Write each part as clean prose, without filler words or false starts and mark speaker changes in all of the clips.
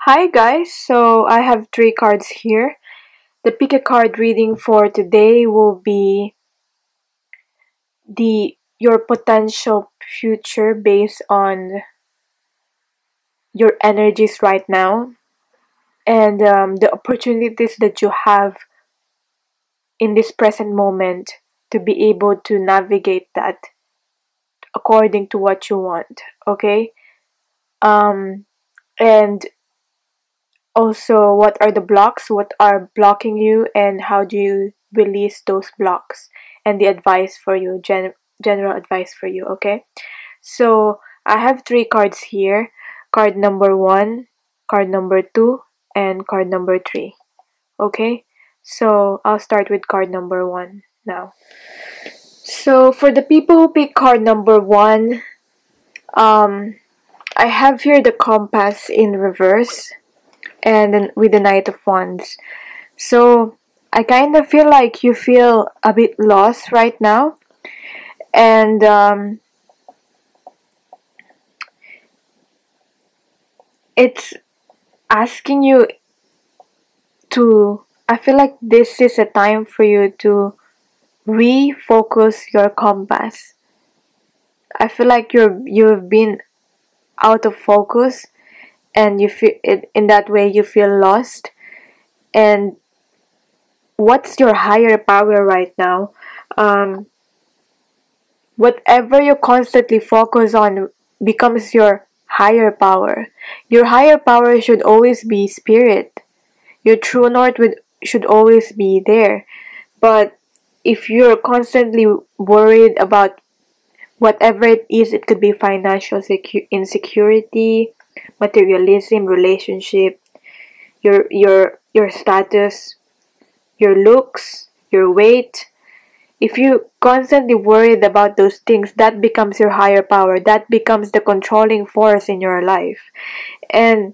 Speaker 1: Hi guys, so I have three cards here. The pick a card reading for today will be the your potential future based on your energies right now and the opportunities that you have in this present moment to be able to navigate that according to what you want. Okay, um, and also, what are the blocks? What are blocking you, and how do you release those blocks? And the advice for you, general advice for you, okay? So, I have three cards here, card number one, card number two, and card number three, okay? So, I'll start with card number one now. So, for the people who pick card number one, um, I have here the compass in reverse and then with the Knight of Wands. So I kind of feel like you feel a bit lost right now, and it's asking you to. I feel like this is a time for you to refocus your compass. I feel like you've been out of focus, and you feel it in that way. You feel lost, and what's your higher power right now? Um, Whatever you constantly focus on becomes your higher power. Your higher power should always be spirit. Your true north should always be there. But if you're constantly worried about whatever it is, it could be financial insecurity, materialism, relationship, your status, your looks, your weight, if you constantly worried about those things, that becomes your higher power. That becomes the controlling force in your life. And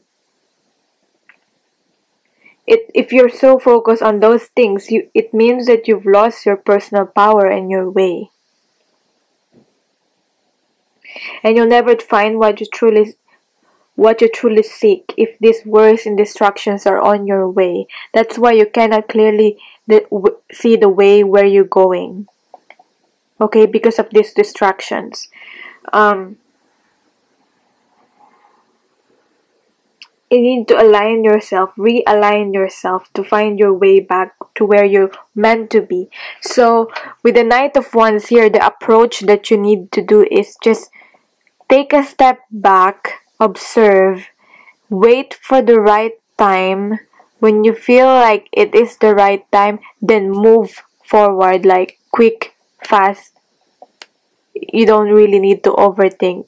Speaker 1: if you're so focused on those things, it means that you've lost your personal power and your way. And you'll never find what you truly seek if these worries and distractions are on your way. That's why you cannot clearly see the way where you're going. Okay, because of these distractions. Um, you need to realign yourself to find your way back to where you're meant to be. So, with the Knight of Wands here, the approach that you need to do is just take a step back, observe, wait for the right time. When you feel like it is the right time, then move forward like quick, fast. You don't really need to overthink.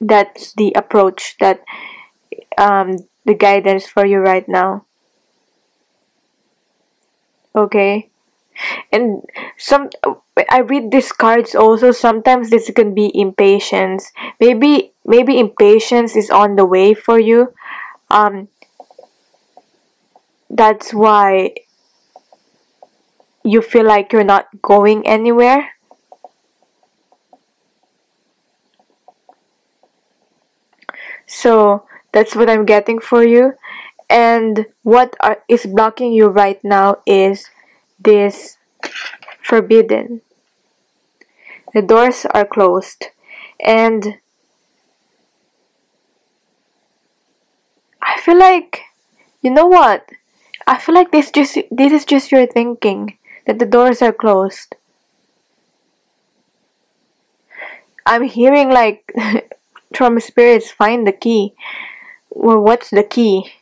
Speaker 1: That's the approach that the guidance for you right now. Okay, and some I read these cards also. Sometimes this can be impatience. Maybe impatience is on the way for you. Um, that's why you feel like you're not going anywhere. So that's what I'm getting for you. And is blocking you right now is this forbidden. The doors are closed. And I feel like, you know what? I feel like this is just your thinking that the doors are closed. I'm hearing like from spirits find the key. Well, what's the key?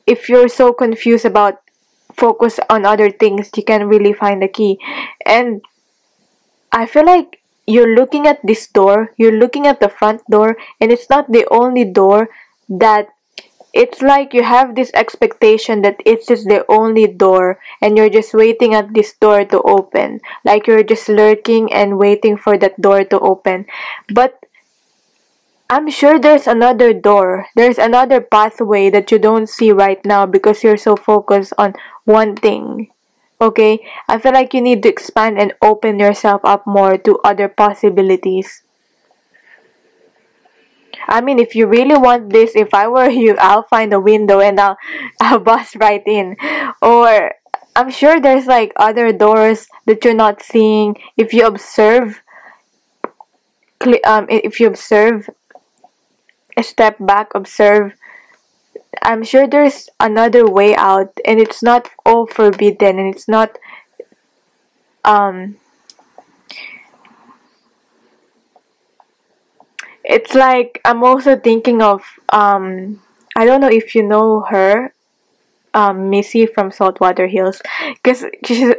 Speaker 1: If you're so confused about focus on other things, you can really find the key. And I feel like you're looking at this door, you're looking at the front door, and it's not the only door that it's like you have this expectation that it's just the only door and you're just waiting at this door to open. Like you're just lurking and waiting for that door to open. But I'm sure there's another door. There's another pathway that you don't see right now because you're so focused on one thing. Okay? I feel like you need to expand and open yourself up more to other possibilities. I mean, if you really want this, if I were you, I'll find a window and I'll bust right in. Or I'm sure there's like other doors that you're not seeing. If you observe, if you observe, a step back, observe. I'm sure there's another way out, and it's not all forbidden, and it's not um. It's like I'm also thinking of I don't know if you know her, Missy from Saltwater Hills, because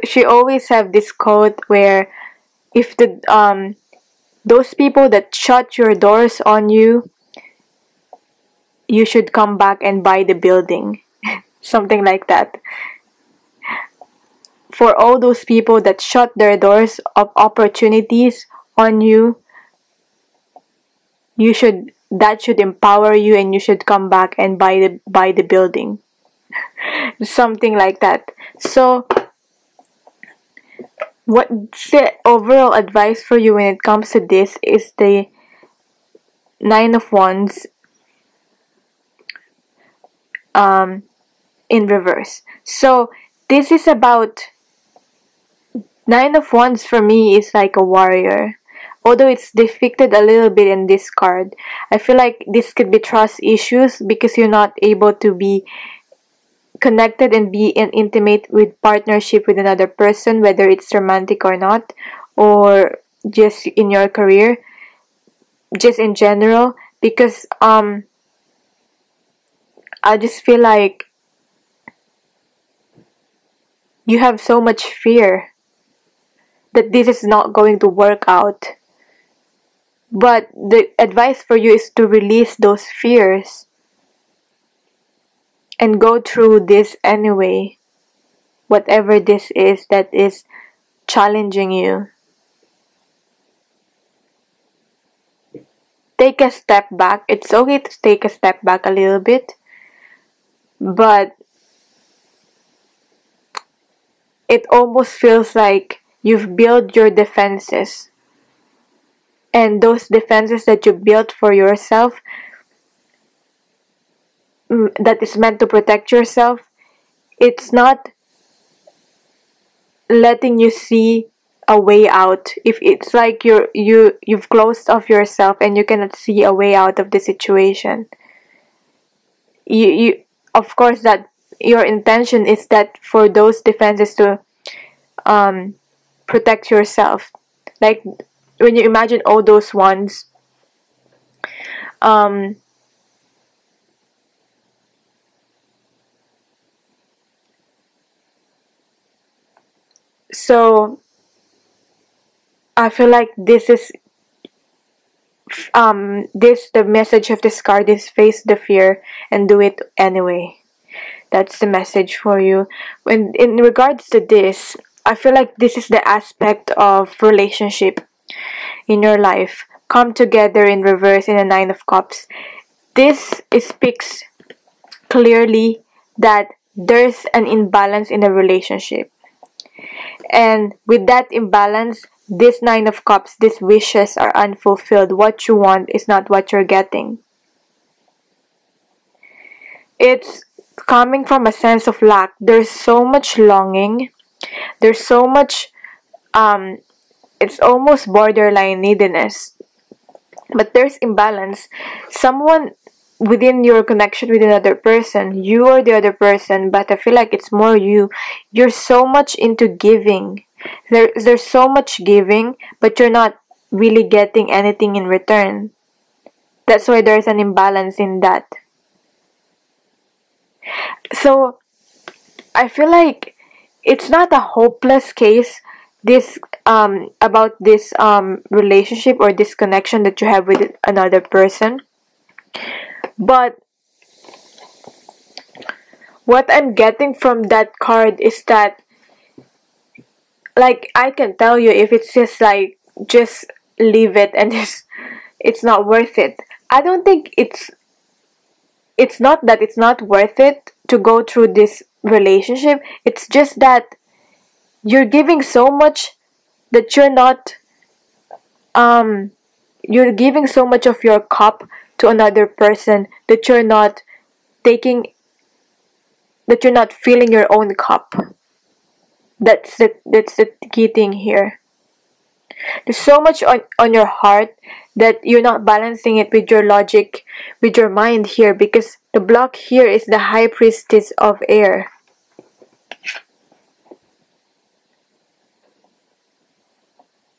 Speaker 1: she always have this quote where if the those people that shut your doors on you, you should come back and buy the building, something like that. For all those people that shut their doors of opportunities on you, you should that should empower you, and you should come back and buy the building, something like that. So what's the overall advice for you when it comes to this is the Nine of Wands in reverse. So this is about Nine of Wands. For me is like a warrior, although it's depicted a little bit in this card. I feel like this could be trust issues because you're not able to be connected and be in intimate with partnership with another person, whether it's romantic or not, or just in your career, just in general, because I just feel like you have so much fear that this is not going to work out. But the advice for you is to release those fears and go through this anyway, whatever this is that is challenging you. Take a step back. It's okay to take a step back a little bit, but it almost feels like you've built your defenses, and those defenses that you built for yourself, that is meant to protect yourself, it's not letting you see a way out. If it's like you've closed off yourself and you cannot see a way out of the situation, you of course that your intention is that for those defenses to protect yourself. Like when you imagine all those ones, so I feel like this is the message of this card is face the fear and do it anyway. That's the message for you. When in regards to this, I feel like this is the aspect of relationship in your life come together in reverse in a Nine of Cups. This speaks clearly that there's an imbalance in a relationship. And with that imbalance, this Nine of Cups, these wishes are unfulfilled. What you want is not what you're getting. It's coming from a sense of lack. There's so much longing. There's so much, it's almost borderline neediness. But there's imbalance. Someone within your connection with another person, you or the other person, but I feel like it's more you. You're so much into giving. There's so much giving, but you're not really getting anything in return. That's why there's an imbalance in that. So I feel like it's not a hopeless case, this about this relationship or this connection that you have with another person. But what I'm getting from that card is that, like, I can tell you if it's just like just leave it and it's not worth it. I don't think it's not that it's not worth it to go through this relationship. It's just that you're giving so much that you're not you're giving so much of your cup to another person, that you're not taking, that you're not filling your own cup. That's the key thing here. There's so much on your heart that you're not balancing it with your logic, with your mind here, because the block here is the high priestess of air.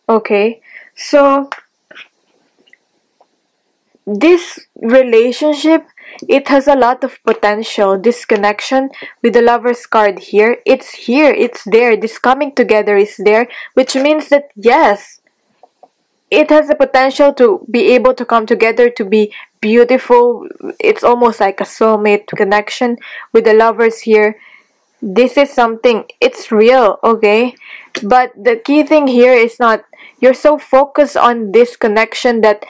Speaker 1: Okay, so this relationship, it has a lot of potential. This connection with the Lover's card here, it's there, this coming together is there, which means that yes, it has the potential to be able to come together, to be beautiful. It's almost like a soulmate connection with the lovers here. This is something, it's real, okay? But the key thing here is not, you're so focused on this connection that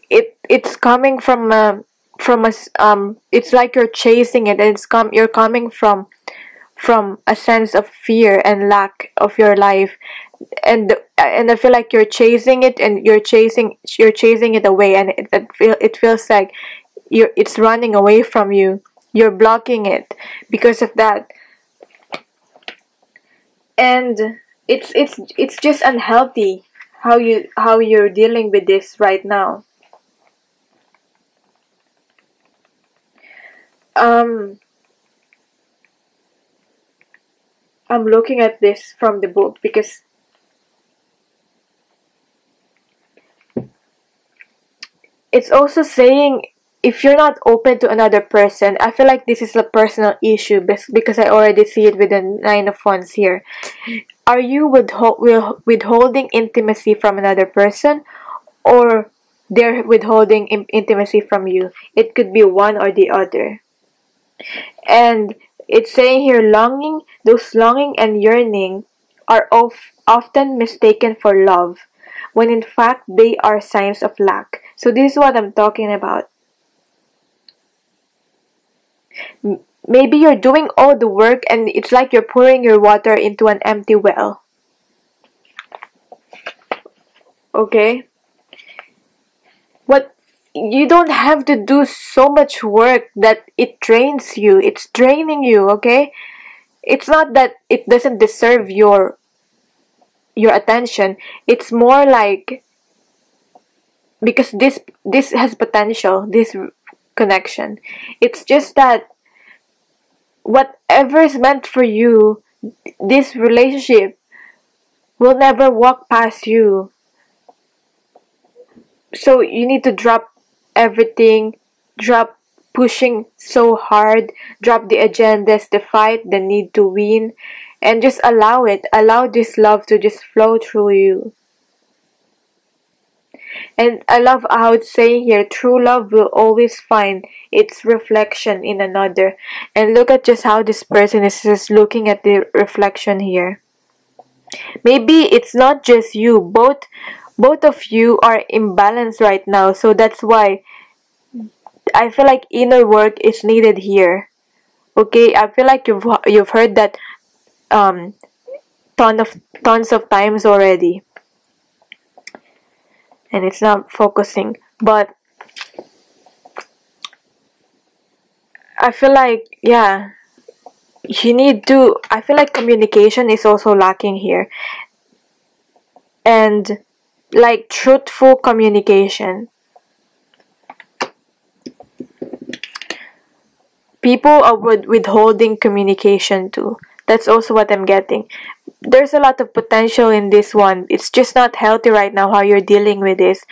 Speaker 1: it's coming from it's like you're chasing it, and you're coming from a sense of fear and lack of your life, and I feel like you're chasing it, and you're chasing it away, and it feels like it's running away from you. You're blocking it because of that, and it's just unhealthy how you're dealing with this right now. um I'm looking at this from the book because it's also saying, if you're not open to another person, I feel like this is a personal issue because I already see it with the Nine of Wands here. Are you withholding intimacy from another person, or they're withholding intimacy from you? It could be one or the other. And it's saying here, those longing and yearning are often mistaken for love, when in fact they are signs of lack. So this is what I'm talking about. Maybe you're doing all the work and it's like you're pouring your water into an empty well. Okay? What you don't have to do so much work that it drains you. It's draining you, okay? It's not that it doesn't deserve your attention. It's more like, because this has potential, this connection. It's just that whatever is meant for you, this relationship will never walk past you. So you need to drop everything, drop pushing so hard, drop the agendas, the fight, the need to win, and just allow this love to just flow through you. And I love how it's saying here, true love will always find its reflection in another. And look at just how this person is just looking at the reflection here. Maybe it's not just you, both of you are imbalanced right now, so that's why I feel like inner work is needed here. Okay, I feel like you've heard that um tons of times already, and it's not focusing. But I feel like, yeah, I feel like communication is also lacking here, and like truthful communication. People are withholding communication too. That's also what I'm getting. There's a lot of potential in this one. It's just not healthy right now how you're dealing with this.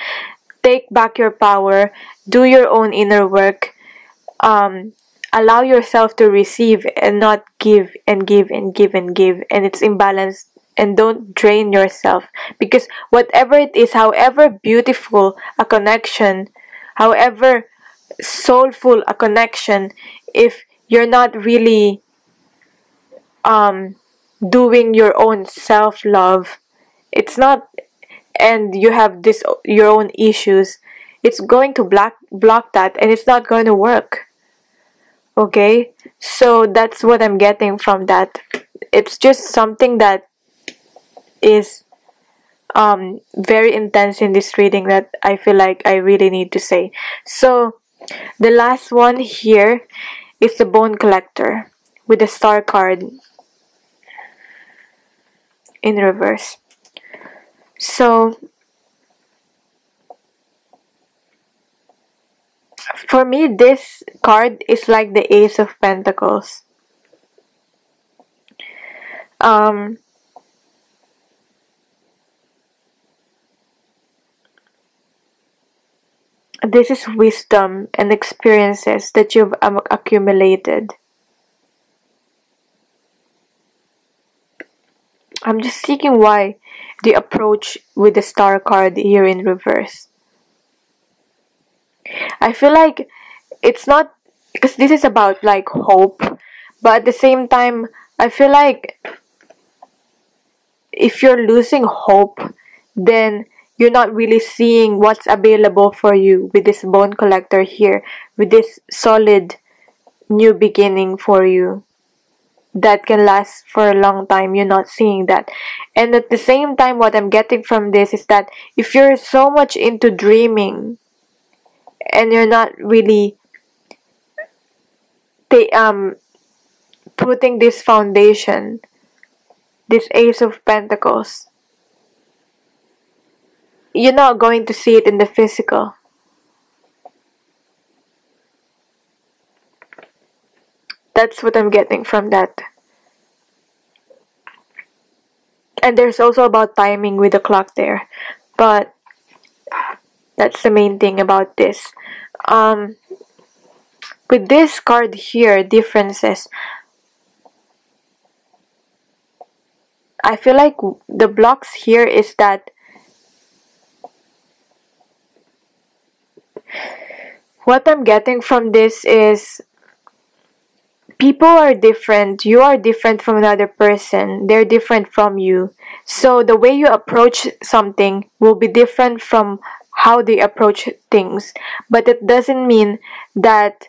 Speaker 1: Take back your power. Do your own inner work. Allow yourself to receive and not give and give and give and give. And it's imbalanced. And don't drain yourself. Because whatever it is, however beautiful a connection, however soulful a connection, if you're not really doing your own self-love, it's not, and you have this your own issues, it's going to block that, and it's not going to work. Okay, so that's what I'm getting from that. It's just something that is very intense in this reading that I feel like I really need to say. So The last one here is the Bone Collector with the Star card in reverse. So for me, this card is like the Ace of Pentacles. This is wisdom and experiences that you've accumulated. I'm just seeking why the approach with the Star card here in reverse. I feel like it's not, because this is about like hope, but at the same time, I feel like if you're losing hope, then you're not really seeing what's available for you with this Bone Collector here, with this solid new beginning for you that can last for a long time. You're not seeing that. And at the same time, what I'm getting from this is that if you're so much into dreaming and you're not really putting this foundation, this Ace of Pentacles, you're not going to see it in the physical. That's what I'm getting from that. And there's also about timing with the clock there. But that's the main thing about this. With this card here, differences. I feel like the blocks here is that what I'm getting from this is people are different. You are different from another person. They're different from you. So the way you approach something will be different from how they approach things. But it doesn't mean that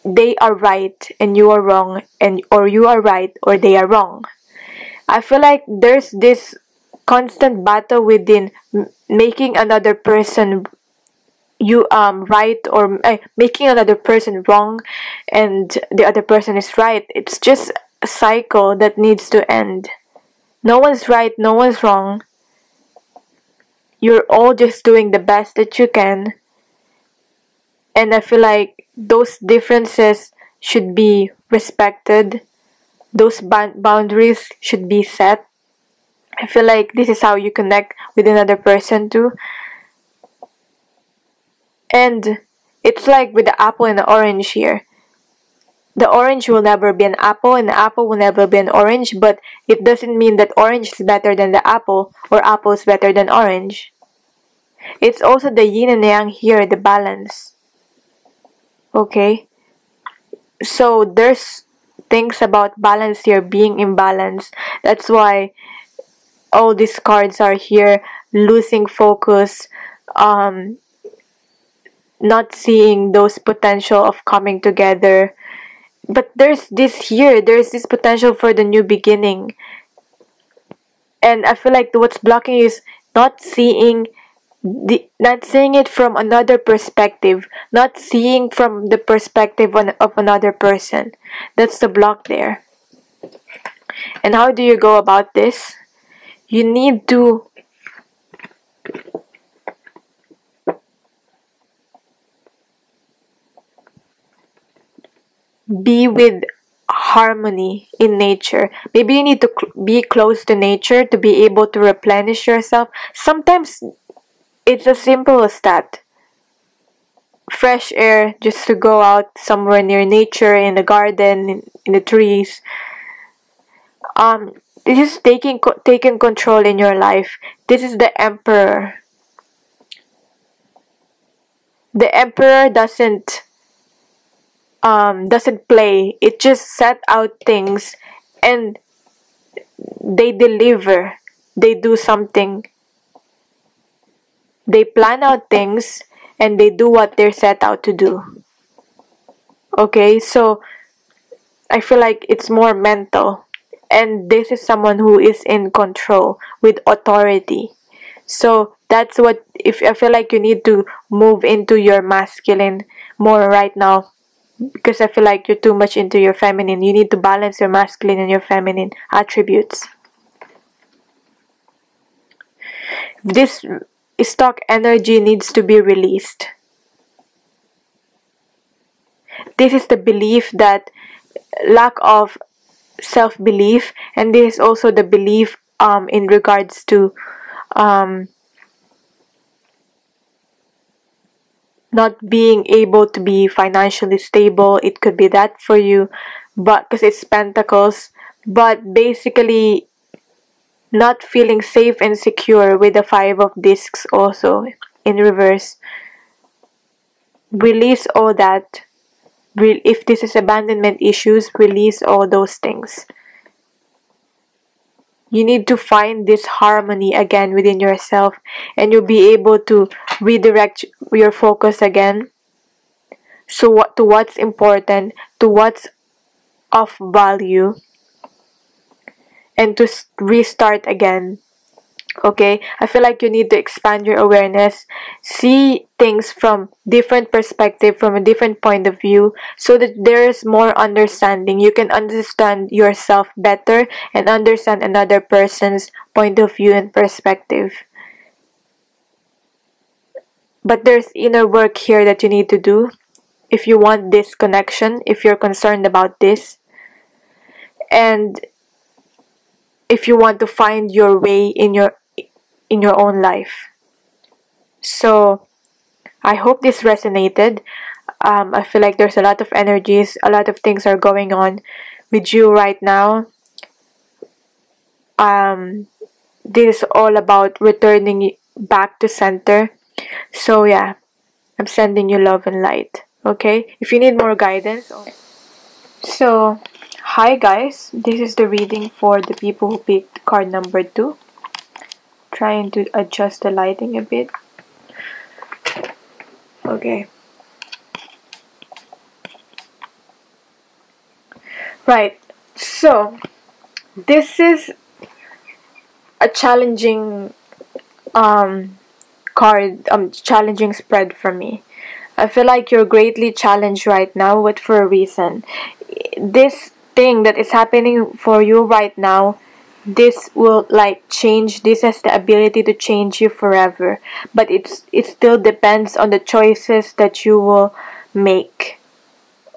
Speaker 1: they are right and you are wrong, or you are right or they are wrong. I feel like there's this constant battle within making another person right, or making another person wrong and the other person is right. It's just a cycle that needs to end. No one's right, no one's wrong. You're all just doing the best that you can. And I feel like those differences should be respected. Those boundaries should be set. I feel like this is how you connect with another person too. And it's like with the apple and the orange here. The orange will never be an apple and the apple will never be an orange, but it doesn't mean that orange is better than the apple or apple is better than orange. It's also the yin and yang here, the balance. Okay? So there's things about balance here being imbalanced. That's why all these cards are here, losing focus, not seeing those potential of coming together. But there's this potential for the new beginning. And I feel like what's blocking is not seeing it from another perspective, not seeing from the perspective of another person. That's the block there. And how do you go about this? You need to be with harmony in nature. Maybe you need to be close to nature to be able to replenish yourself. Sometimes it's as simple as that. Fresh air, just to go out somewhere near nature, in the garden, in the trees. This is taking control in your life. This is the Emperor. The Emperor doesn't play. It just set out things and they deliver. They do something. They plan out things and they do what they're set out to do. Okay, so I feel like it's more mental. And this is someone who is in control with authority. So That's what, if I feel like you need to move into your masculine more right now, because I feel like you're too much into your feminine. You need to balance your masculine and your feminine attributes. This stock energy needs to be released. This is the belief that lack of self-belief, and this is also the belief in regards to not being able to be financially stable. It could be that for you, but because it's pentacles, but basically not feeling safe and secure with the 5 of discs also in reverse. Release all that. If this is abandonment issues, release all those things. You need to find this harmony again within yourself, and you'll be able to redirect your focus again. So to what's important, to what's of value, and to restart again. Okay, I feel like you need to expand your awareness, see things from different perspective, from a different point of view, so that there is more understanding. You can understand yourself better and understand another person's point of view and perspective. But there's inner work here that you need to do if you want this connection, if you're concerned about this, and if you want to find your way in your own life. So I hope this resonated. I feel like there's a lot of energies, a lot of things are going on with you right now. This is all about returning back to center. So yeah, I'm sending you love and light. Okay, if you need more guidance. So hi guys, this is the reading for the people who picked card number 2. Trying to adjust the lighting a bit. Okay. Right. So this is a challenging challenging spread for me. I feel like you're greatly challenged right now, but for a reason. This thing that is happening for you right now, this will like change. This has the ability to change you forever, but it still depends on the choices that you will make.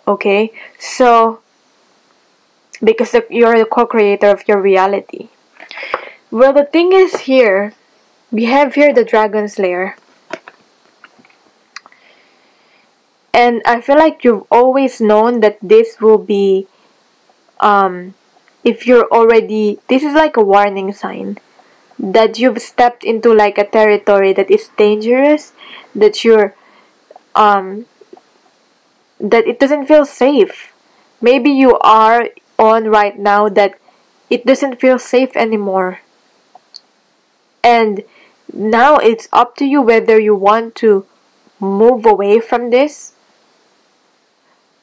Speaker 1: Okay, so because you're the co-creator of your reality. Well, the thing is here, we have here the Dragon Slayer, and I feel like you've always known that this will be if you're already, this is like a warning sign that you've stepped into like a territory that is dangerous, that you're that it doesn't feel safe. Maybe you are on right now that it doesn't feel safe anymore, and now it's up to you whether you want to move away from this.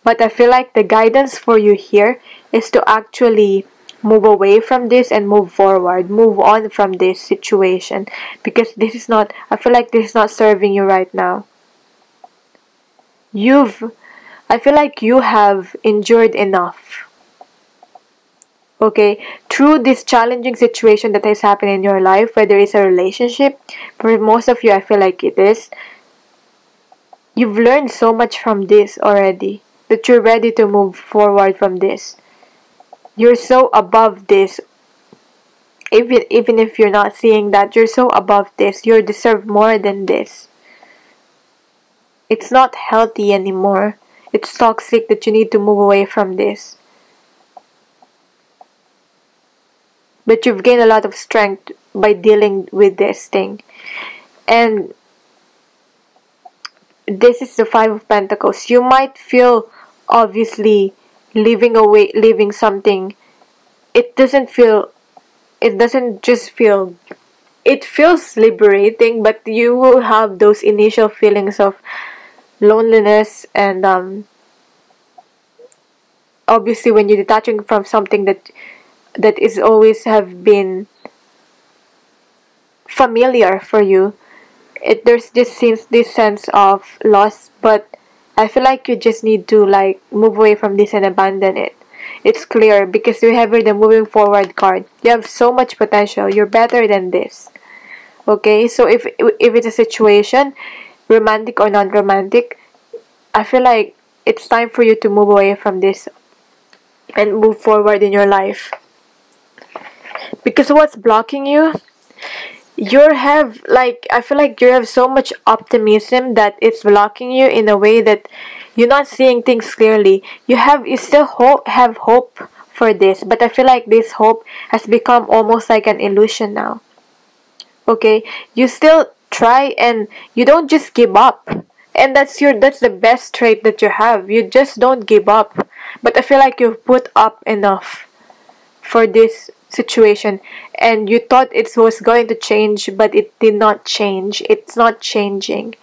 Speaker 1: But I feel like the guidance for you here is to actually move away from this and move forward, move on from this situation, because this is not, I feel like this is not serving you right now. I feel like you have endured enough. Okay, through this challenging situation that has happened in your life, whether it's a relationship, for most of you I feel like it is, you've learned so much from this already, that you're ready to move forward from this. You're so above this. Even if you're not seeing that, you're so above this. You deserve more than this. It's not healthy anymore. It's toxic that you need to move away from this. But you've gained a lot of strength by dealing with this thing. And this is the 5 of Pentacles. You might feel, obviously, leaving something. It doesn't just feel, it feels liberating, but you will have those initial feelings of loneliness, and obviously when you're detaching from something that is always have been familiar for you, there's this sense of loss, but I feel like you just need to like move away from this and abandon it. It's clear because you have the moving forward card. You have so much potential. You're better than this. Okay, so if it's a situation, romantic or non-romantic, I feel like it's time for you to move away from this and move forward in your life. Because what's blocking you? You have like I feel like you have so much optimism that it's blocking you in a way that you're not seeing things clearly. You still have hope for this, but I feel like this hope has become almost like an illusion now. Okay, you still try and you don't just give up, and that's the best trait that you have. You just don't give up. But I feel like you've put up enough for this situation, and you thought it was going to change, but it did not change. It's not changing,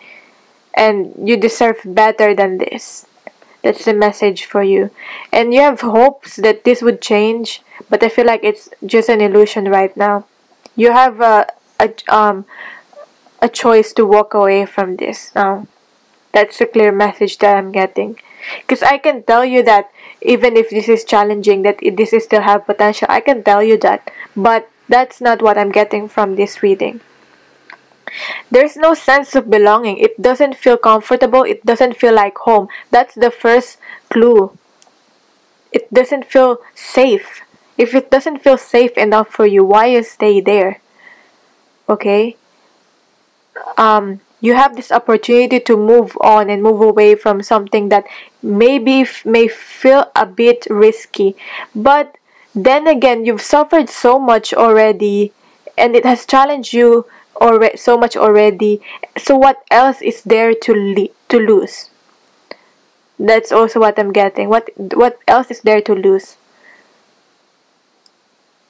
Speaker 1: and you deserve better than this. That's the message for you. And you have hopes that this would change, but I feel like it's just an illusion right now. You have a choice to walk away from this now. That's a clear message that I'm getting. Because I can tell you that even if this is challenging, that this is still have potential, I can tell you that. But that's not what I'm getting from this reading. There's no sense of belonging. It doesn't feel comfortable. It doesn't feel like home. That's the first clue. It doesn't feel safe. If it doesn't feel safe enough for you, why you stay there? Okay? You have this opportunity to move on and move away from something that maybe may feel a bit risky. But then again, you've suffered so much already, and it has challenged you so much already. So what else is there to lose? That's also what I'm getting. What else is there to lose?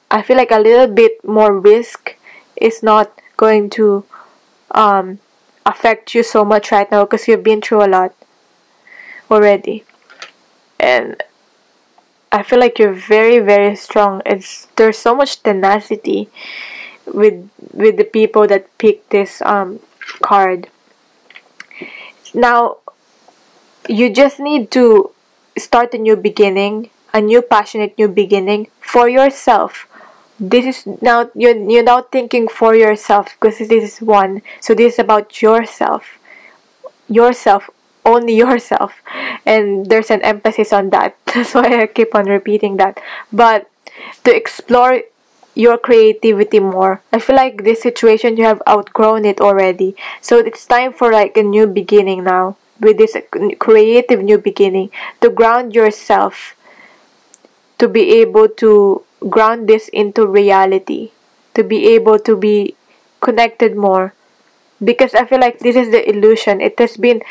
Speaker 1: I feel like a little bit more risk is not going to affect you so much right now because you've been through a lot already, and I feel like you're very, very strong. There's so much tenacity with the people that pick this card. Now you just need to start a new beginning, a new passionate new beginning for yourself. This is now you're now thinking for yourself because this is one. So this is about yourself, only yourself, and there's an emphasis on that. That's why I keep on repeating that. But to explore your creativity more, I feel like this situation you have outgrown it already. So it's time for like a new beginning now with this creative new beginning to ground yourself, to be able to ground this into reality, to be able to be connected more, because I feel like this is the illusion. It has been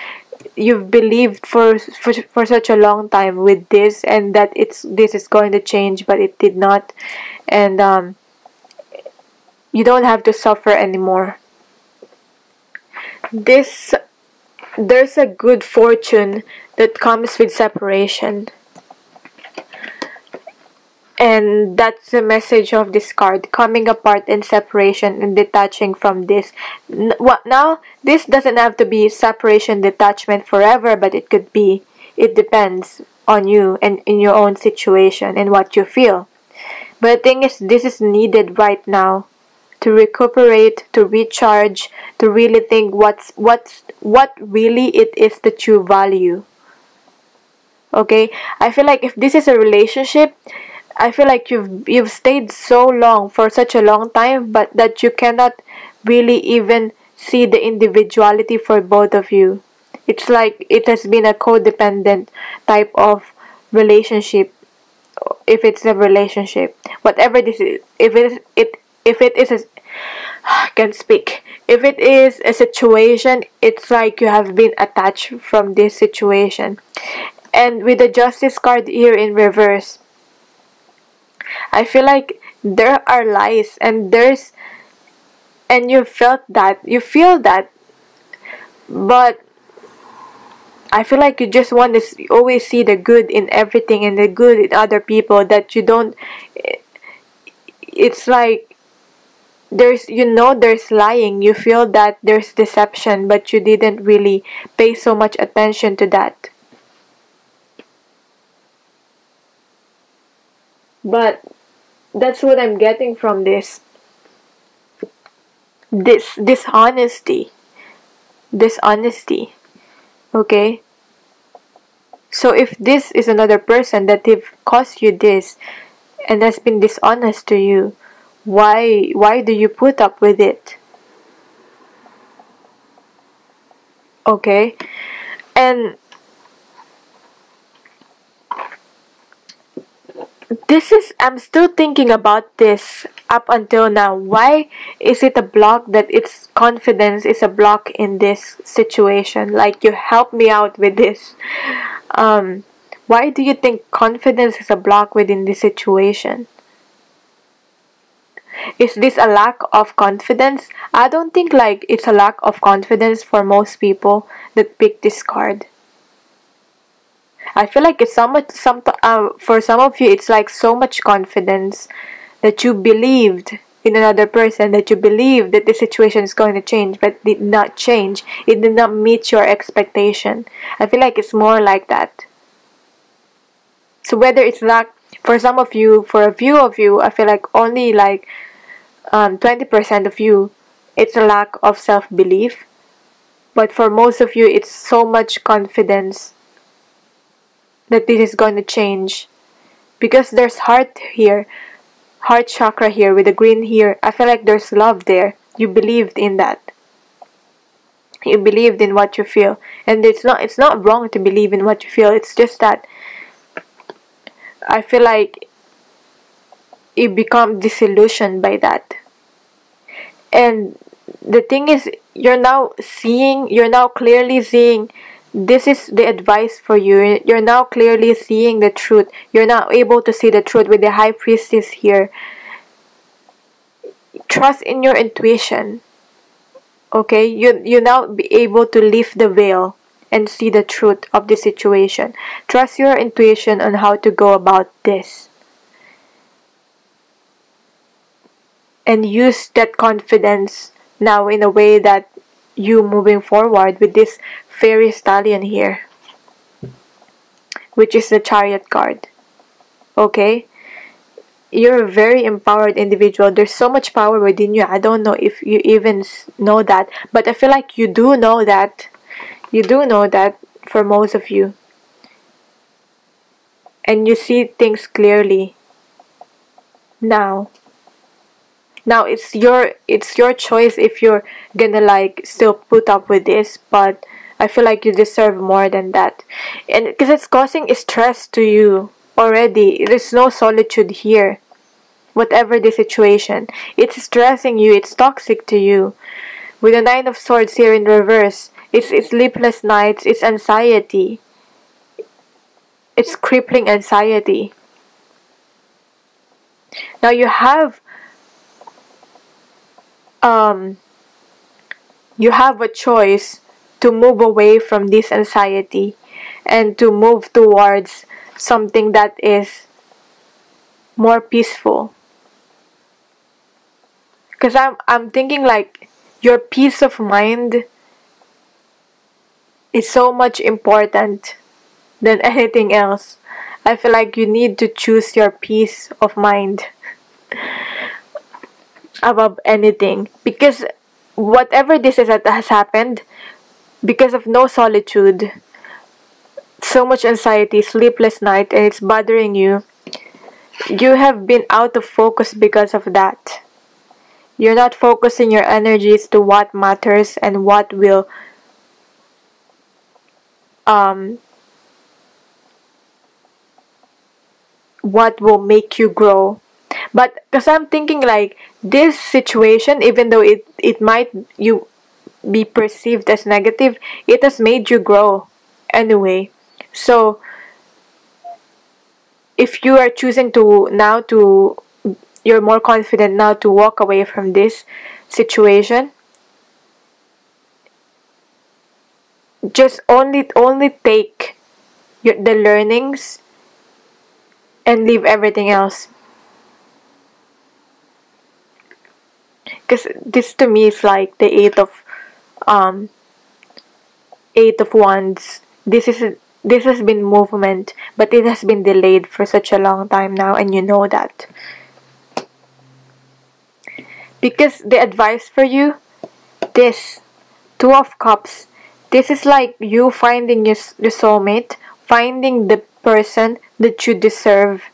Speaker 1: you've believed for such a long time with this, and that this is going to change, but it did not. And you don't have to suffer anymore. There's a good fortune that comes with separation. And that's the message of this card: coming apart and separation and detaching from this. Now, this doesn't have to be separation, detachment forever, but it could be. It depends on you and in your own situation and what you feel. But the thing is, this is needed right now to recuperate, to recharge, to really think what really it is that you value. Okay? I feel like if this is a relationship, I feel like you've stayed so long for such a long time, but that you cannot really even see the individuality for both of you. It's like it has been a codependent type of relationship. If it's a relationship, whatever this is, if it is a, I can't speak. If it is a situation, it's like you have been attached from this situation. And with the Justice card here in reverse, I feel like there are lies, and you feel that, but I feel like you just want to always see the good in everything and the good in other people, that you don't, it's like there's lying, you feel that there's deception, but you didn't really pay so much attention to that. But that's what I'm getting from this dishonesty. Okay, so if this is another person that have caused you this and has been dishonest to you, why do you put up with it? Okay, and I'm still thinking about this up until now. Why is it a block that it's confidence is a block in this situation? Like, you help me out with this. Why do you think confidence is a block within this situation? Is this a lack of confidence? I don't think like it's a lack of confidence for most people that pick this card. I feel like it's for some of you it's like so much confidence that you believed in another person, that you believed that the situation is going to change, but did not change. It did not meet your expectation. I feel like it's more like that. So whether it's like for some of you, for a few of you, I feel like only like 20% of you, it's a lack of self-belief. But for most of you, it's so much confidence that this is going to change. Because there's heart here, heart chakra here with the green here. I feel like there's love there. You believed in that. You believed in what you feel. And it's not wrong to believe in what you feel. It's just that I feel like you become disillusioned by that. And the thing is, you're now clearly seeing this is the advice for you. You're now clearly seeing the truth. You're now able to see the truth with the high priestess here. Trust in your intuition. Okay? You now be able to lift the veil and see the truth of the situation. Trust your intuition on how to go about this. And use that confidence now in a way that you moving forward with this fairy stallion here, which is the Chariot card. Okay? You're a very empowered individual. There's so much power within you. I don't know if you even know that, but I feel like you do know that. You do know that for most of you. And you see things clearly now. Now it's your choice if you're gonna like still put up with this, but I feel like you deserve more than that. And because it's causing stress to you already. There's no solitude here. Whatever the situation, it's stressing you, it's toxic to you. With the Nine of Swords here in reverse, it's sleepless nights, it's anxiety. It's crippling anxiety. Now you have a choice to move away from this anxiety and to move towards something that is more peaceful. Because I'm thinking like your peace of mind is so much important than anything else. I feel like you need to choose your peace of mind above anything, because whatever this is that has happened, because of no solitude, so much anxiety, sleepless night, and it's bothering you, you have been out of focus because of that. You're not focusing your energies to what matters and what will make you grow. But because I'm thinking like this situation, even though it might you be perceived as negative, it has made you grow anyway. So if you are choosing you're more confident now to walk away from this situation, just only take the learnings and leave everything else. Because this to me is like the um eight of wands. This has been movement, but it has been delayed for such a long time now, and you know that. Because the advice for you, this two of cups, this is like you finding your soulmate, finding the person that you deserve.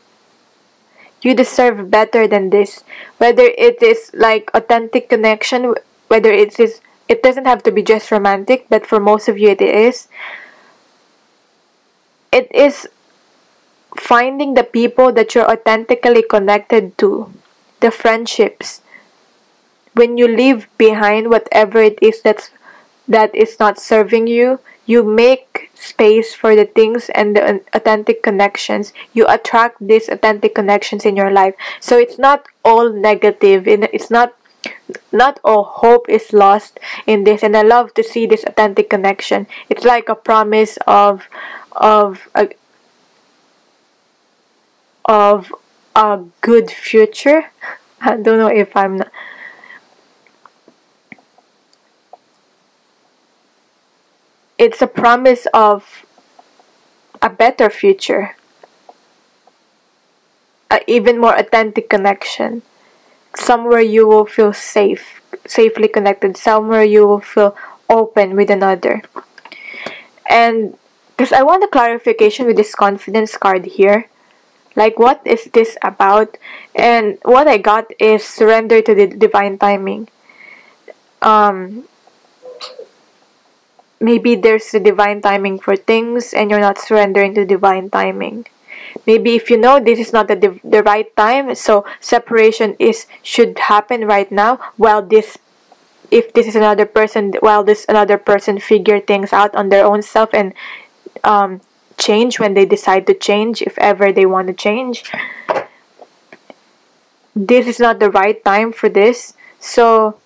Speaker 1: You deserve better than this. Whether it is like authentic connection, whether it doesn't have to be just romantic, but for most of you it is. It is finding the people that you're authentically connected to, the friendships. When you leave behind whatever it is that is not serving you, you make space for the things and the authentic connections. You attract these authentic connections in your life. So it's not all negative. It's not all hope is lost in this. And I love to see this authentic connection. It's like a promise of a of a good future. I don't know if I'm not. It's a promise of a better future, an even more authentic connection, somewhere you will feel safely connected, somewhere you will feel open with another. And because I want a clarification with this confidence card here, like what is this about? And what I got is surrender to the divine timing. Maybe there's a divine timing for things and you're not surrendering to divine timing. Maybe if you know this is not the right time, so separation should happen right now, while this if this is another person, while this another person figure things out on their own self and change when they decide to change, if ever they want to change. This is not the right time for this. So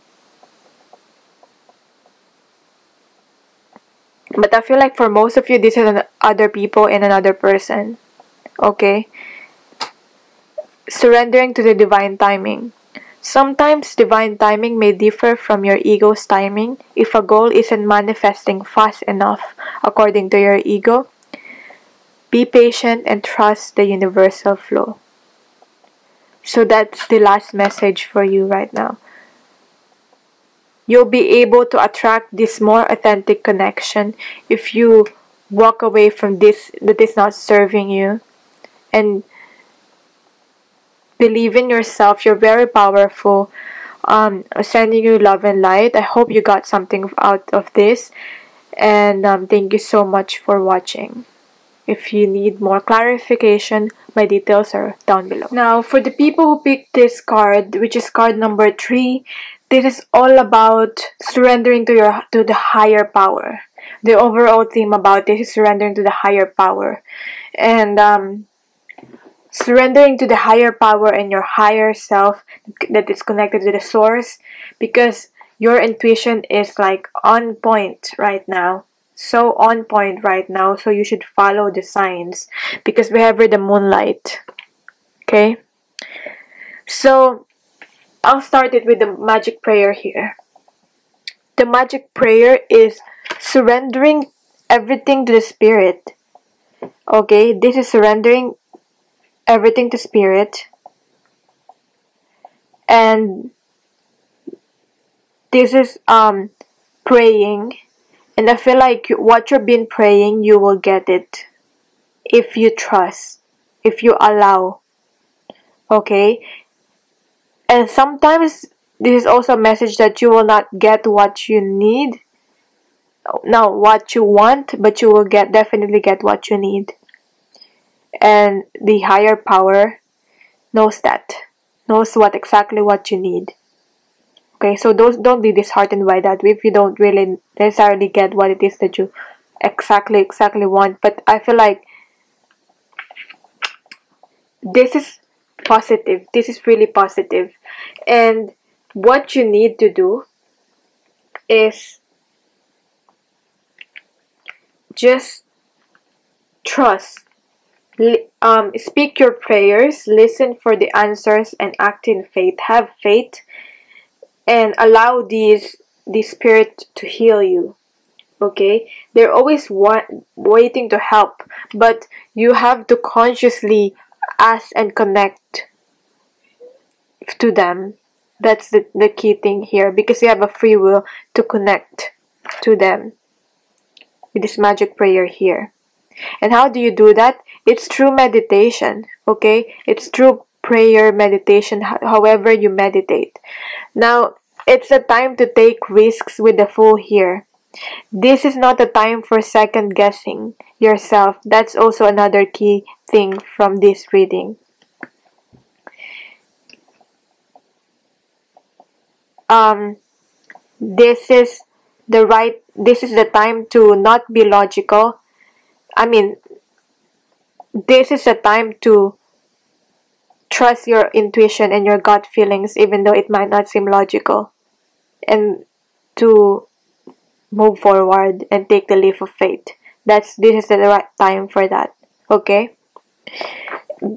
Speaker 1: but I feel like for most of you, this is other people and another person. Okay? Surrendering to the divine timing. Sometimes divine timing may differ from your ego's timing if a goal isn't manifesting fast enough according to your ego. Be patient and trust the universal flow. So that's the last message for you right now. You'll be able to attract this more authentic connection if you walk away from this that is not serving you and believe in yourself. You're very powerful. Sending you love and light. I hope you got something out of this, and thank you so much for watching. If you need more clarification, my details are down below. Now, for the people who picked this card, which is card number 3, this is all about surrendering to the higher power. The overall theme about this is surrendering to the higher power. And surrendering to the higher power and your higher self that is connected to the source, because your intuition is like on point right now. So on point right now, so you should follow the signs because we have the moonlight. Okay, so I'll start it with the magic prayer here. The magic prayer is surrendering everything to the spirit. Okay, this is surrendering everything to spirit, and this is praying. And I feel like what you've been praying, you will get it. If you trust. If you allow. Okay? And sometimes, this is also a message that you will not get what you need. Now, what you want, but you will definitely get what you need. And the higher power knows that. Knows exactly what you need. Okay, so don't be disheartened by that if you don't really necessarily get what it is that you exactly want. But I feel like this is positive. This is really positive. And what you need to do is just trust. Speak your prayers, listen for the answers, and act in faith. Have faith. and allow the spirit to heal you. Okay, they're always waiting to help, but you have to consciously ask and connect to them. That's the key thing here, because you have a free will to connect to them with this magic prayer here. And how do you do that? It's through meditation. Okay, it's through prayer, meditation, however you meditate. Now, it's a time to take risks with the Fool here. This is not a time for second guessing yourself. That's also another key thing from this reading. This is this is the time to not be logical. I mean, this is a time to trust your intuition and your gut feelings, even though it might not seem logical, and to move forward and take the leap of faith. This is the right time for that. Okay?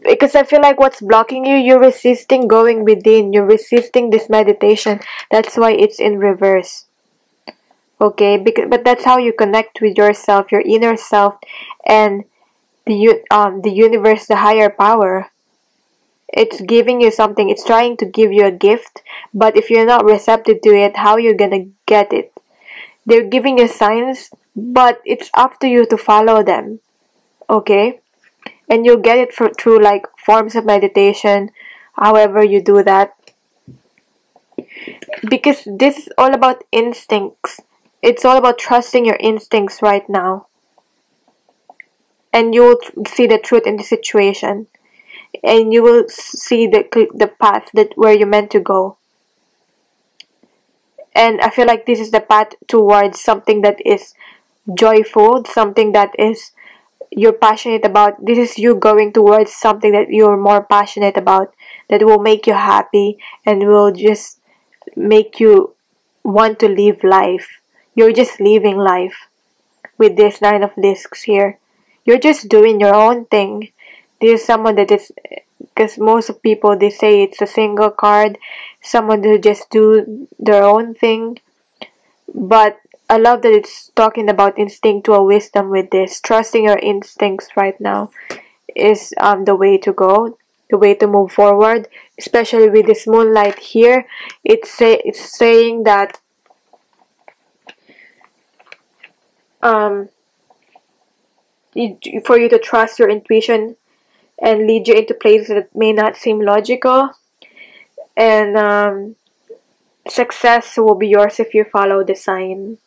Speaker 1: Because I feel like what's blocking you, you're resisting going within, you're resisting this meditation. That's why it's in reverse. Okay? But that's how you connect with yourself, your inner self, and the universe, the higher power. It's giving you something. It's trying to give you a gift, but if you're not receptive to it, how are you gonna get it? They're giving you signs, but it's up to you to follow them. Okay? And you'll get it through like forms of meditation, however you do that. Because this is all about instincts. It's all about trusting your instincts right now. And you'll see the truth in the situation. And you will see the path that where you're meant to go. And I feel like this is the path towards something that is joyful, something that is you're passionate about. This is you going towards something that you're more passionate about, that will make you happy and will just make you want to live life. You're just living life with this Nine of Discs here. You're just doing your own thing. This is someone that is, because most of people, they say it's a single card, someone who just do their own thing. But I love that it's talking about instinctual wisdom with this. Trusting your instincts right now is the way to go, the way to move forward, especially with this moonlight here. It's saying that for you to trust your intuition and lead you into places that may not seem logical, and success will be yours if you follow the sign.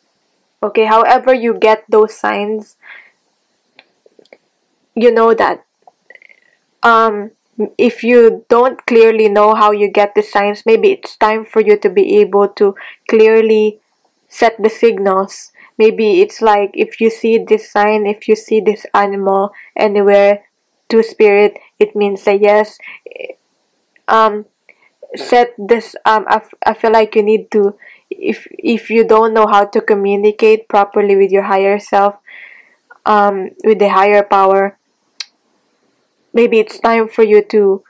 Speaker 1: Okay, however you get those signs, you know that if you don't clearly know how you get the signs, maybe it's time for you to be able to clearly set the signals. Maybe it's like if you see this sign, if you see this animal anywhere to spirit, it means a yes. Set this I feel like you need to, if you don't know how to communicate properly with your higher self, with the higher power, maybe it's time for you to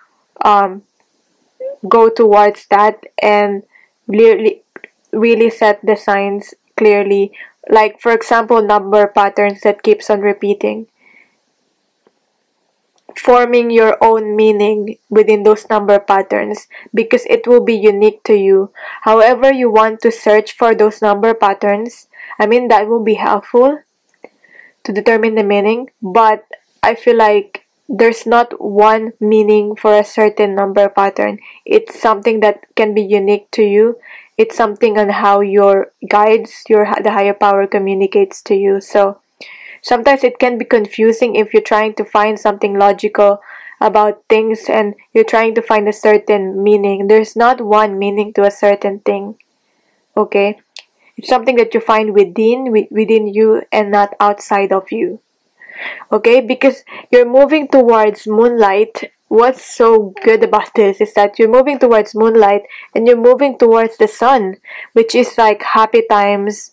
Speaker 1: go towards that and really set the signs clearly. Like for example, number patterns that keeps on repeating, forming your own meaning within those number patterns, because it will be unique to you. However you want to search for those number patterns, I mean, that will be helpful to determine the meaning, but I feel like there's not one meaning for a certain number pattern. It's something that can be unique to you. It's something on how your guides, the higher power communicates to you. So sometimes it can be confusing if you're trying to find something logical about things and you're trying to find a certain meaning. There's not one meaning to a certain thing. Okay? It's something that you find within you and not outside of you. Okay? Because you're moving towards moonlight. What's so good about this is that you're moving towards moonlight and you're moving towards the sun, which is like happy times,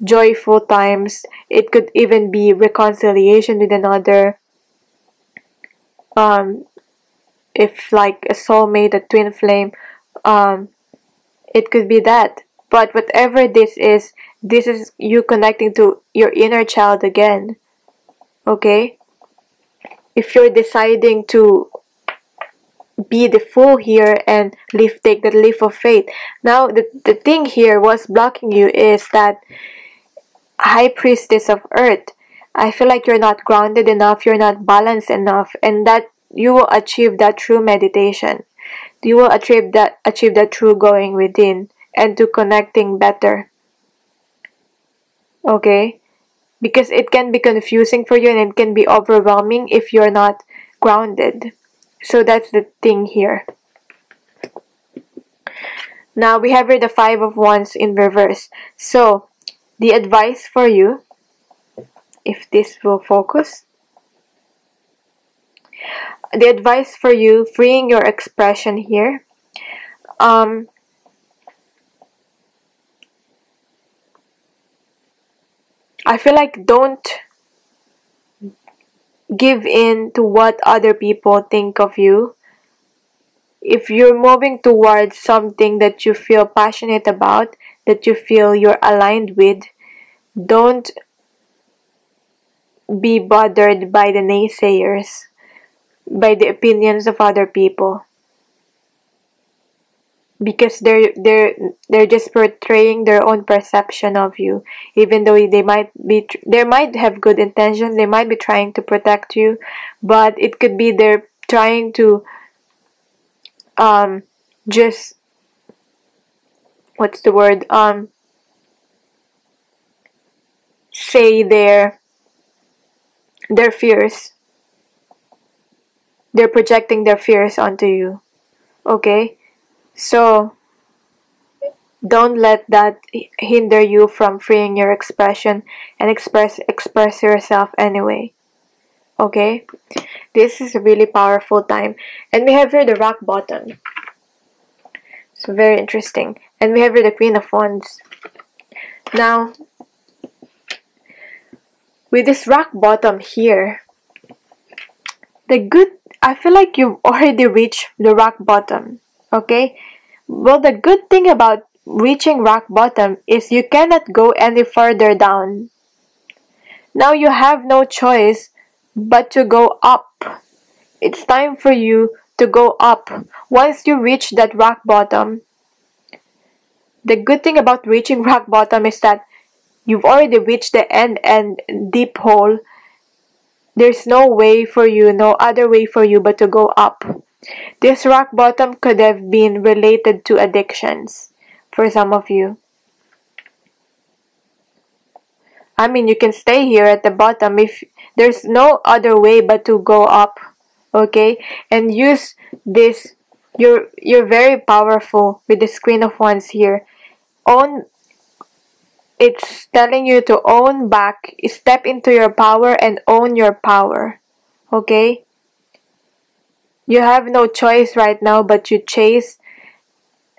Speaker 1: joyful times. It could even be reconciliation with another, if like a soulmate, a twin flame, It could be that. But whatever this is you connecting to your inner child again. Okay? If you're deciding to be the fool here and take that leap of faith. Now, the thing here, what's blocking you is that high priestess of earth. I feel like you're not grounded enough, you're not balanced enough, and that you will achieve that true meditation. You will achieve that true going within and to connecting better. Okay? Because it can be confusing for you and it can be overwhelming if you're not grounded. So that's the thing here. Now we have here the Five of Wands in reverse. So the advice for you, if this will focus, the advice for you, freeing your expression here. I feel like don't give in to what other people think of you. If you're moving towards something that you feel passionate about, that you feel you're aligned with, don't be bothered by the naysayers, by the opinions of other people. Because they're just portraying their own perception of you, even though they might have good intentions, they might be trying to protect you, but it could be they're trying to just what's the word say their fears. They're projecting their fears onto you. Okay? So, don't let that hinder you from freeing your expression and express yourself anyway. Okay? This is a really powerful time. And we have here the rock bottom. So, very interesting. And we have here the Queen of Wands. Now, with this rock bottom here, I feel like you've already reached the rock bottom. Okay? Well, the good thing about reaching rock bottom is you cannot go any further down. Now you have no choice but to go up. It's time for you to go up. Once you reach that rock bottom, the good thing about reaching rock bottom is that you've already reached the end and deep hole. There's no other way for you but to go up. This rock bottom could have been related to addictions for some of you. I mean, you can stay here at the bottom if there's no other way but to go up. Okay? And use this. You're very powerful with this Queen of Wands here. It's telling you to own back, step into your power and own your power. Okay? You have no choice right now but to chase.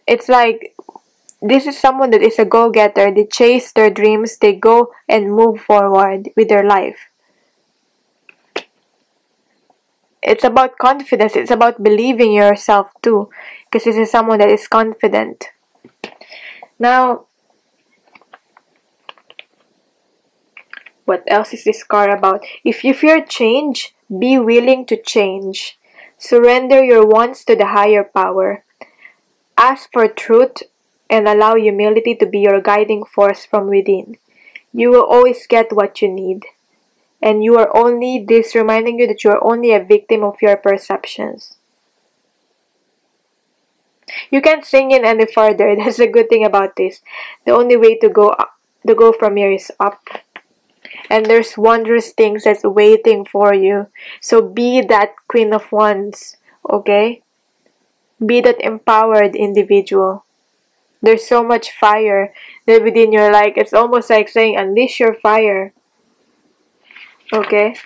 Speaker 1: It's like this is someone that is a go-getter. They chase their dreams. They go and move forward with their life. It's about confidence. It's about believing in yourself too. Because this is someone that is confident. Now, what else is this card about? If you fear change, be willing to change. Surrender your wants to the higher power. Ask for truth and allow humility to be your guiding force from within. You will always get what you need. And reminding you that you are only a victim of your perceptions. You can't sing in any further. That's the good thing about this. The only way to go from here is up. And there's wondrous things that's waiting for you. So be that Queen of Wands, okay? Be that empowered individual. There's so much fire that within you, it's almost like saying, unleash your fire. Okay?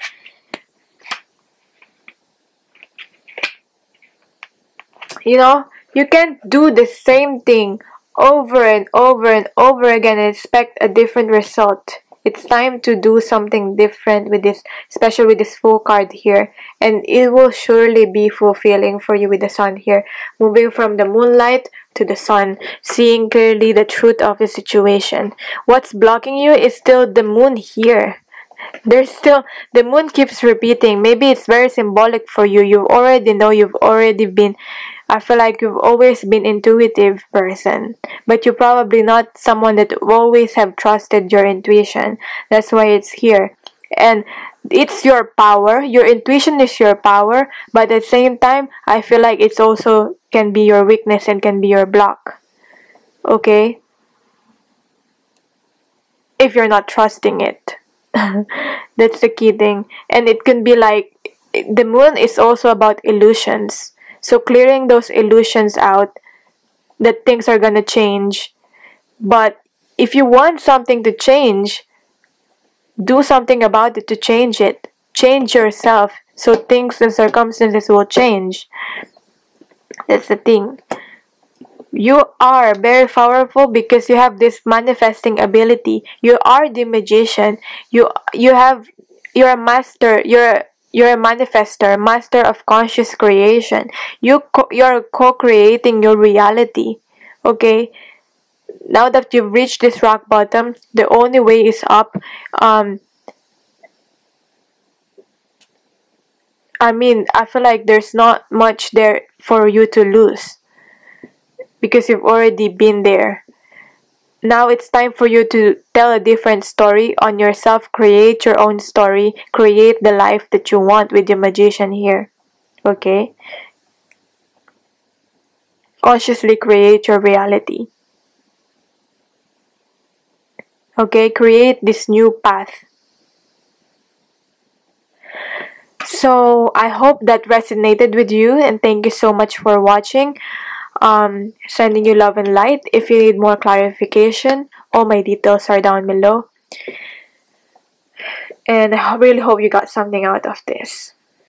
Speaker 1: You can't do the same thing over and over and over again and expect a different result. It's time to do something different with this, especially with this Fool card here. And it will surely be fulfilling for you with the Sun here. Moving from the moonlight to the Sun, seeing clearly the truth of the situation. What's blocking you is still the Moon here. There's still, the Moon keeps repeating. Maybe it's very symbolic for you. You already know, you've already been, I feel like you've always been intuitive person, but you're probably not someone that always have trusted your intuition. That's why it's here. And it's your power. Your intuition is your power, but at the same time, I feel like it's also can be your weakness and can be your block. Okay? If you're not trusting it. That's the key thing. And it can be like, the Moon is also about illusions. So clearing those illusions out, that things are gonna change. But if you want something to change, do something about it to change it. Change yourself so things and circumstances will change. That's the thing. You are very powerful because you have this manifesting ability. You are the magician. You're a master. You're a manifester, master of conscious creation. You're co-creating your reality. Okay? Now that you've reached this rock bottom, the only way is up. I feel like there's not much there for you to lose because you've already been there. Now it's time for you to tell a different story on yourself, create your own story, create the life that you want with your magician here. Okay? Consciously create your reality. Okay? Create this new path. So, I hope that resonated with you, and thank you so much for watching. Sending you love and light. If you need more clarification, all my details are down below. And I really hope you got something out of this.